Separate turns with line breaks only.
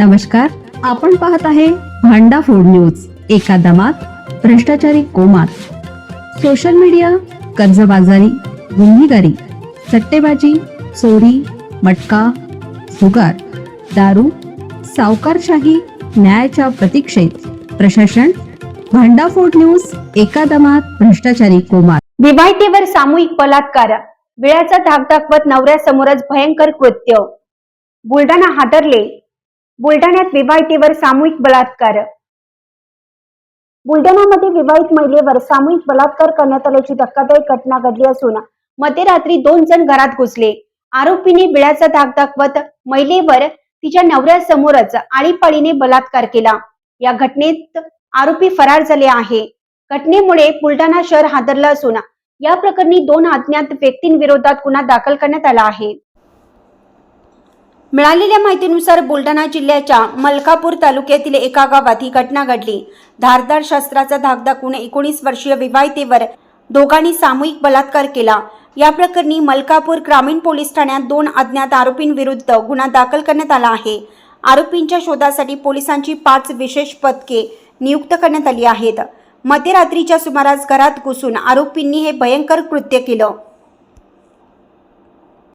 नमस्कार, आपण पाहत आहे भांडा फूड न्यूज। एका दमात भ्रष्टाचारी कोमात, सोशल मीडिया, कर्जबाजारी, गुन्हेगारी, सट्टेबाजी, चोरी, मटका, जुगार, दारू, सावकारशाही, न्यायाच्या प्रतीक्षेत प्रशासन। भांडा फूड न्यूज, एका दमात भ्रष्टाचारी कोमात।
विवाहितेवर सामूहिक बलात्कार, वेळाचा धाक दाखवत नवऱ्यासमोरच भयंकर कृत्य। बुलढाणा हादरले, बुलढाण्यात विवाहितेवर सामूहिक बलात्कार। बुलढाणामध्ये विवाहित महिलेवर सामूहिक बलात्कार करण्यात आल्याची धक्कादायक घटना घडली असून मध्यरात्री 2 जण घरात घुसले। आरोपीने वेळाचा धाक दाखवत महिलेवर तिच्या नवऱ्यासमोरच आळीपाळीने बलात्कार केला। या घटनेत आरोपी फरार झाले आहे। घटनेमुळे बुलढाणा शहर हादरलं असून या प्रकरणी 2 अज्ञात व्यक्तींविरोधात गुन्हा दाखल करण्यात आला आहे। मिळालेल्या माहितीनुसार बुलढाणा जिल्ह्याच्या मलकापूर तालुक्यातील एका गावात ही घटना घडली। धारदार शस्त्राचा धाक दाखवून 19 वर्षीय विवाहितेवर दोघांनी सामूहिक बलात्कार केला। या प्रकरणी मलकापूर ग्रामीण पोलीस ठाण्यात 2 अज्ञात आरोपींविरुद्ध गुन्हा दाखल करण्यात आला आहे। आरोपींच्या शोधासाठी पोलिसांची 5 विशेष पथके नियुक्त करण्यात आली आहेत। मध्यरात्रीच्या सुमारास घरात घुसून आरोपींनी हे भयंकर कृत्य केलं।